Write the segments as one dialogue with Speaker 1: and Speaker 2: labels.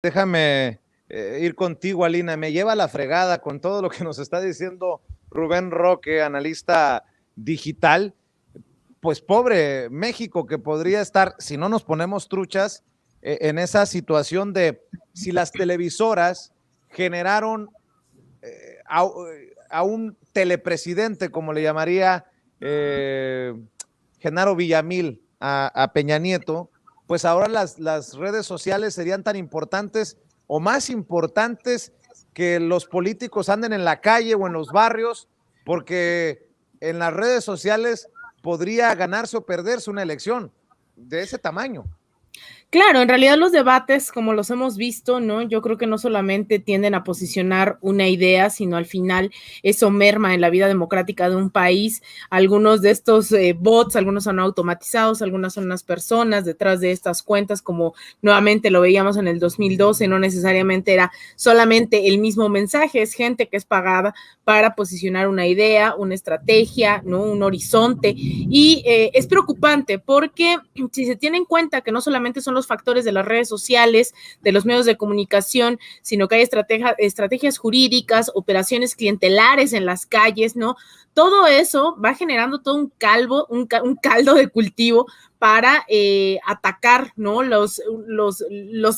Speaker 1: Déjame ir contigo, Alina. Me lleva a la fregada con todo lo que nos está diciendo Rubén Roque, analista digital. Pues pobre México, que podría estar, si no nos ponemos truchas, en esa situación de si las televisoras generaron a un telepresidente, como le llamaría Genaro Villamil a Peña Nieto, pues ahora las redes sociales serían tan importantes o más importantes que los políticos anden en la calle o en los barrios, porque en las redes sociales podría ganarse o perderse una elección de ese tamaño.
Speaker 2: Claro, en realidad los debates, como los hemos visto, ¿no? Yo creo que no solamente tienden a posicionar una idea, sino al final eso merma en la vida democrática de un país. Algunos de estos bots, algunos son automatizados, algunas son unas personas detrás de estas cuentas, como nuevamente lo veíamos en el 2012, no necesariamente era solamente el mismo mensaje, es gente que es pagada para posicionar una idea, una estrategia, ¿no? Un horizonte, y es preocupante porque si se tiene en cuenta que no solamente son los factores de las redes sociales, de los medios de comunicación, sino que hay estrategias jurídicas, operaciones clientelares en las calles, ¿no? Todo eso va generando todo un caldo de cultivo para atacar, ¿no? Los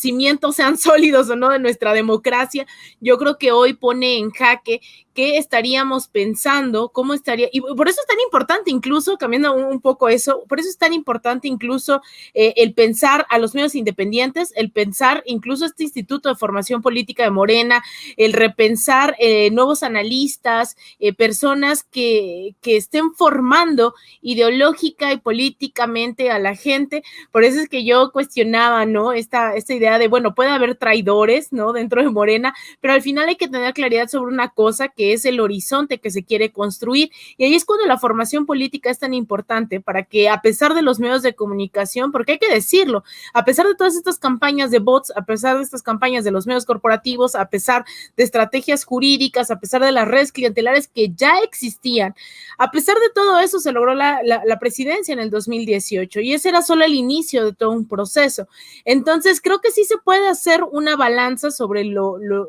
Speaker 2: cimientos, sean sólidos o no, de nuestra democracia. Yo creo que hoy pone en jaque qué estaríamos pensando, cómo estaría, y por eso es tan importante, incluso cambiando un poco eso, por eso es tan importante incluso el pensar a los medios independientes, el pensar incluso este Instituto de Formación Política de Morena, el repensar nuevos analistas, personas que estén formando ideológica y políticamente a la gente. Por eso es que yo cuestionaba, ¿no? Esta idea de, bueno, puede haber traidores, ¿no? Dentro de Morena, pero al final hay que tener claridad sobre una cosa, que es el horizonte que se quiere construir, y ahí es cuando la formación política es tan importante, para que a pesar de los medios de comunicación, porque hay que decirlo, a pesar de todas estas campañas de bots, a pesar de estas campañas de los medios corporativos, a pesar de estrategias jurídicas, a pesar de las redes clientelares que ya existían, a pesar de todo eso se logró la presidencia en el 2018, y ese era solo el inicio de todo un proceso. Entonces creo que sí se puede hacer una balanza sobre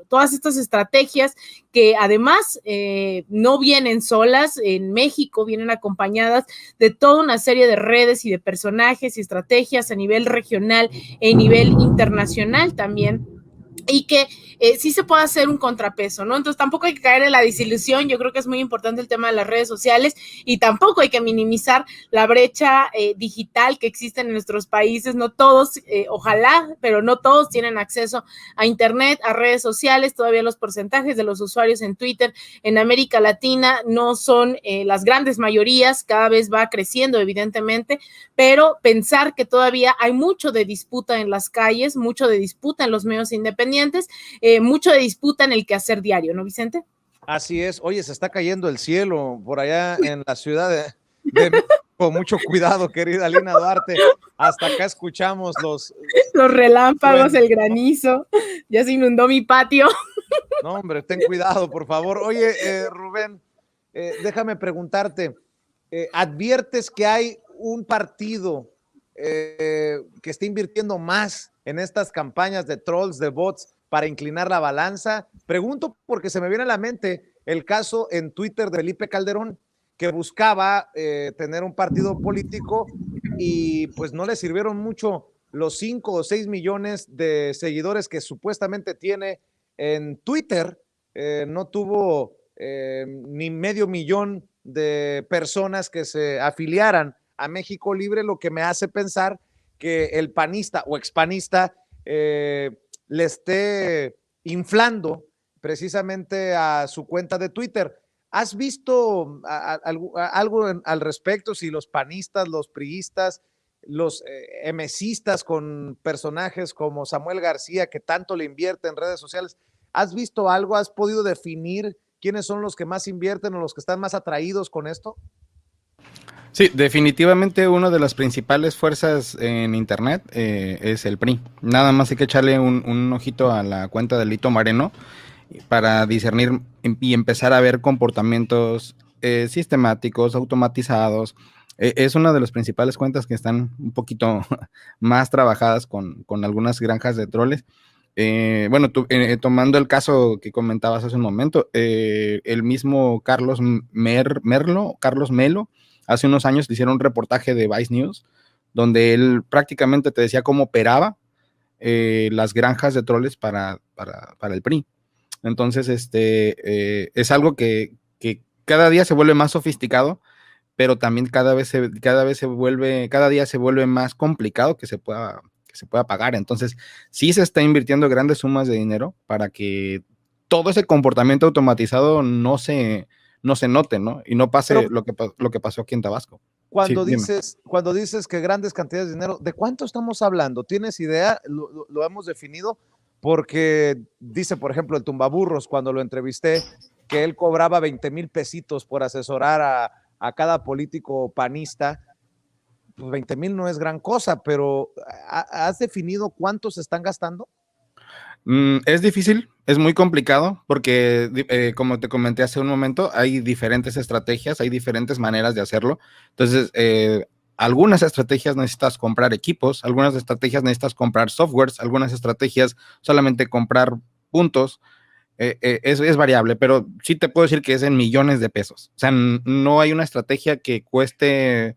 Speaker 2: todas estas estrategias que además no vienen solas. En México vienen acompañadas de toda una serie de redes y de personajes y estrategias a nivel regional e nivel internacional también, y que sí se puede hacer un contrapeso, ¿no? Entonces tampoco hay que caer en la desilusión. Yo creo que es muy importante el tema de las redes sociales, y tampoco hay que minimizar la brecha digital que existe en nuestros países. No todos, ojalá, pero no todos tienen acceso a internet, a redes sociales. Todavía los porcentajes de los usuarios en Twitter en América Latina no son las grandes mayorías, cada vez va creciendo evidentemente, pero pensar que todavía hay mucho de disputa en las calles, mucho de disputa en los medios independientes, mucho de disputa en el quehacer diario, ¿no, Vicente?
Speaker 1: Así es. Oye, se está cayendo el cielo por allá en la ciudad de México. Mucho cuidado, querida Alina Duarte. Hasta acá escuchamos los
Speaker 2: relámpagos, el granizo. Ya se inundó mi patio.
Speaker 1: No, hombre, ten cuidado, por favor. Oye, Rubén, déjame preguntarte, ¿adviertes que hay un partido que esté invirtiendo más en estas campañas de trolls, de bots, para inclinar la balanza? Pregunto porque se me viene a la mente el caso en Twitter de Felipe Calderón, que buscaba tener un partido político y pues no le sirvieron mucho los 5 o 6 millones de seguidores que supuestamente tiene en Twitter. No tuvo ni medio millón de personas que se afiliaran a México Libre, lo que me hace pensar que el panista o expanista le esté inflando precisamente a su cuenta de Twitter. ¿Has visto algo al respecto? Si los panistas, los priistas, los emesistas con personajes como Samuel García, que tanto le invierte en redes sociales, ¿has visto algo? ¿Has podido definir quiénes son los que más invierten o los que están más atraídos con esto?
Speaker 3: Sí, definitivamente una de las principales fuerzas en internet es el PRI. Nada más hay que echarle un ojito a la cuenta de Lito Moreno para discernir y empezar a ver comportamientos sistemáticos, automatizados. Es una de las principales cuentas que están un poquito más trabajadas con algunas granjas de troles. Tomando el caso que comentabas hace un momento, el mismo Carlos Melo, hace unos años le hicieron un reportaje de Vice News, donde él prácticamente te decía cómo operaba las granjas de troles para el PRI. Entonces, es algo que cada día se vuelve más sofisticado, pero también cada día se vuelve más complicado que se pueda pagar. Entonces, sí se está invirtiendo grandes sumas de dinero para que todo ese comportamiento automatizado no se note, ¿no? Y no pase lo que pasó aquí en Tabasco.
Speaker 1: Cuando dices que grandes cantidades de dinero, ¿de cuánto estamos hablando? ¿Tienes idea? ¿Lo hemos definido? Porque dice, por ejemplo, el Tumbaburros, cuando lo entrevisté, que él cobraba 20,000 pesitos por asesorar a cada político panista. Pues 20,000 no es gran cosa, pero ¿has definido cuántos están gastando?
Speaker 3: Es difícil, es muy complicado, porque como te comenté hace un momento, hay diferentes estrategias, hay diferentes maneras de hacerlo. Entonces, algunas estrategias necesitas comprar equipos, algunas estrategias necesitas comprar softwares, algunas estrategias solamente comprar puntos. Es variable, pero sí te puedo decir que es en millones de pesos. O sea, no hay una estrategia que cueste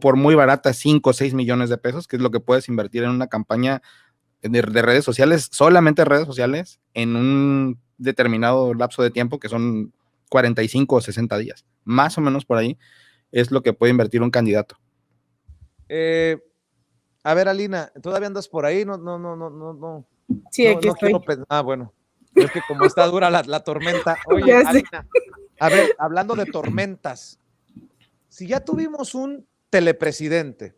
Speaker 3: por muy barata 5 o 6 millones de pesos, que es lo que puedes invertir en una campaña de redes sociales, solamente redes sociales, en un determinado lapso de tiempo, que son 45 o 60 días. Más o menos por ahí es lo que puede invertir un candidato.
Speaker 1: A ver, Alina, ¿todavía andas por ahí? No.
Speaker 2: Sí, aquí estoy.
Speaker 1: Bueno, es que como está dura la tormenta. Oye, Alina, a ver, hablando de tormentas, si ya tuvimos un telepresidente,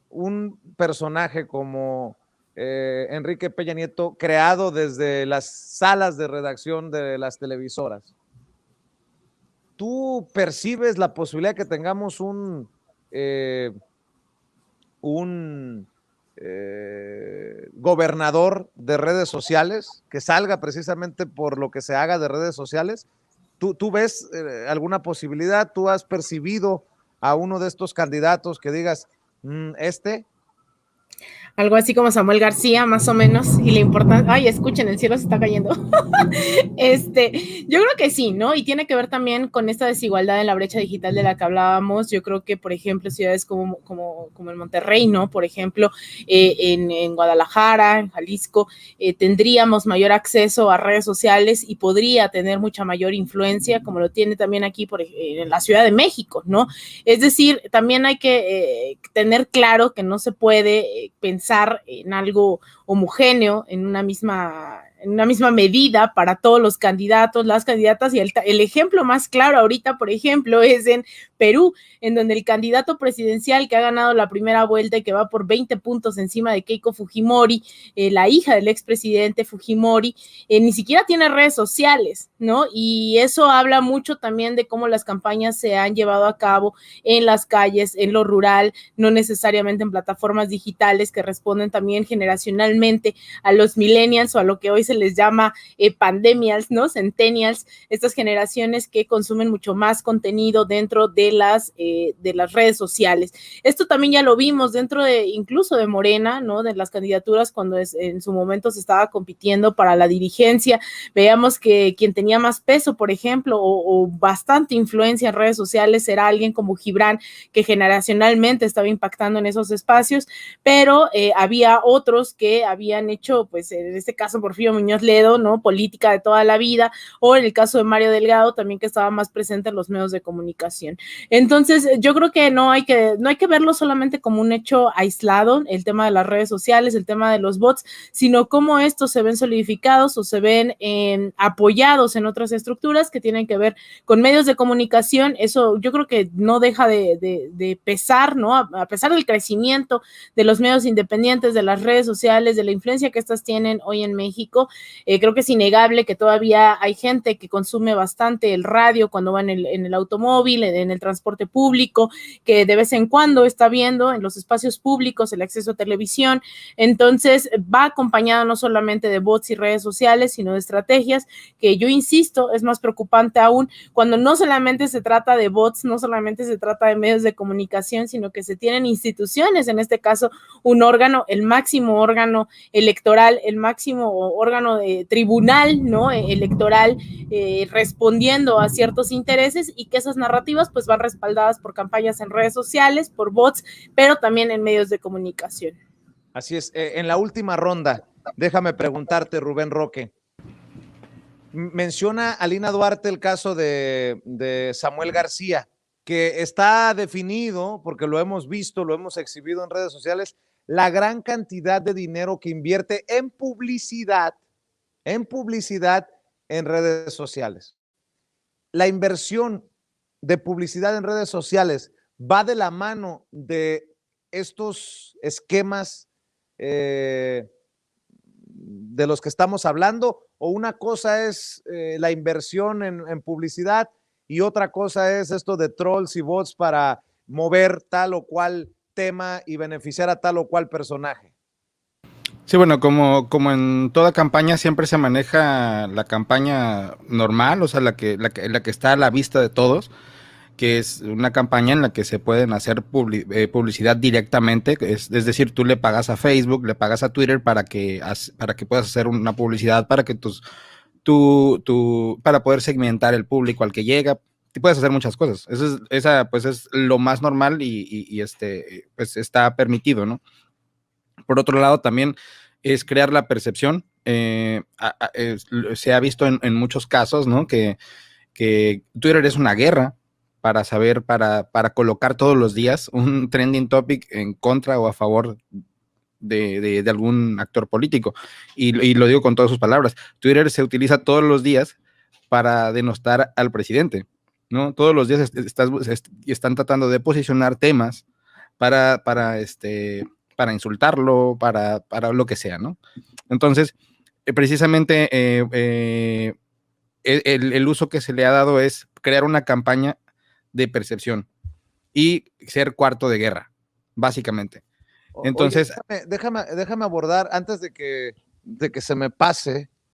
Speaker 1: un personaje como Enrique Peña Nieto, creado desde las salas de redacción de las televisoras, ¿tú percibes la posibilidad de que tengamos un gobernador de redes sociales que salga precisamente por lo que se haga de redes sociales? ¿Tú ves alguna posibilidad? ¿Tú has percibido a uno de estos candidatos que digas,
Speaker 2: algo así como Samuel García, más o menos, y la importancia, ay, escuchen, el cielo se está cayendo. Yo creo que sí, ¿no? Y tiene que ver también con esta desigualdad en la brecha digital de la que hablábamos. Yo creo que, por ejemplo, ciudades como el Monterrey, ¿no? Por ejemplo, en Guadalajara, en Jalisco, tendríamos mayor acceso a redes sociales y podría tener mucha mayor influencia, como lo tiene también aquí en la Ciudad de México, ¿no? Es decir, también hay que tener claro que no se puede pensar en algo homogéneo, en una misma medida para todos los candidatos, las candidatas, y el ejemplo más claro ahorita, por ejemplo, es en Perú, en donde el candidato presidencial que ha ganado la primera vuelta y que va por 20 puntos encima de Keiko Fujimori, la hija del expresidente Fujimori, ni siquiera tiene redes sociales, ¿no? Y eso habla mucho también de cómo las campañas se han llevado a cabo en las calles, en lo rural, no necesariamente en plataformas digitales que responden también generacionalmente a los millennials o a lo que hoy se les llama pandemials, ¿no? Centennials, estas generaciones que consumen mucho más contenido dentro de las redes sociales. Esto también ya lo vimos dentro incluso de Morena, ¿no? De las candidaturas cuando en su momento se estaba compitiendo para la dirigencia. Veíamos que quien tenía más peso, por ejemplo, o bastante influencia en redes sociales era alguien como Gibran, que generacionalmente estaba impactando en esos espacios, pero había otros que habían hecho, pues en este caso Porfirio Muñoz Ledo, ¿no? Política de toda la vida, o en el caso de Mario Delgado también, que estaba más presente en los medios de comunicación. Entonces, yo creo que no hay que verlo solamente como un hecho aislado, el tema de las redes sociales, el tema de los bots, sino cómo estos se ven solidificados o se ven apoyados en otras estructuras que tienen que ver con medios de comunicación. Eso yo creo que no deja de pesar, ¿no? A pesar del crecimiento de los medios independientes, de las redes sociales, de la influencia que estas tienen hoy en México, Creo que es innegable que todavía hay gente que consume bastante el radio cuando va en el automóvil, en el transporte público, que de vez en cuando está viendo en los espacios públicos el acceso a televisión. Entonces va acompañado no solamente de bots y redes sociales, sino de estrategias que yo insisto, es más preocupante aún cuando no solamente se trata de bots, no solamente se trata de medios de comunicación, sino que se tienen instituciones, en este caso un órgano, el máximo órgano electoral, el máximo órgano de tribunal, ¿no? Electoral, respondiendo a ciertos intereses, y que esas narrativas pues van respaldadas por campañas en redes sociales, por bots, pero también en medios de comunicación.
Speaker 1: Así es. En la última ronda, déjame preguntarte, Rubén Roque. Menciona Alina Duarte el caso de Samuel García, que está definido, porque lo hemos visto, lo hemos exhibido en redes sociales, la gran cantidad de dinero que invierte en publicidad en redes sociales. La inversión de publicidad en redes sociales va de la mano de estos esquemas de los que estamos hablando, o una cosa es la inversión en publicidad y otra cosa es esto de trolls y bots para mover tal o cual tema y beneficiar a tal o cual personaje.
Speaker 3: Sí, bueno, como en toda campaña siempre se maneja la campaña normal, o sea, la que está a la vista de todos, que es una campaña en la que se pueden hacer publicidad directamente, es decir, tú le pagas a Facebook, le pagas a Twitter para que puedas hacer una publicidad, para que para poder segmentar el público al que llega. Tú puedes hacer muchas cosas. Esa pues es lo más normal y pues está permitido, ¿no? Por otro lado, también es crear la percepción. Se ha visto en muchos casos, ¿no? Que Twitter es una guerra para saber, para colocar todos los días un trending topic en contra o a favor de algún actor político. Y lo digo con todas sus palabras. Twitter se utiliza todos los días para denostar al presidente, ¿no? Todos los días están tratando de posicionar temas para insultarlo, para lo que sea, ¿no? Entonces, precisamente el uso que se le ha dado es crear una campaña de percepción y ser cuarto de guerra, básicamente. Entonces,
Speaker 1: oye, déjame abordar antes de que se me pase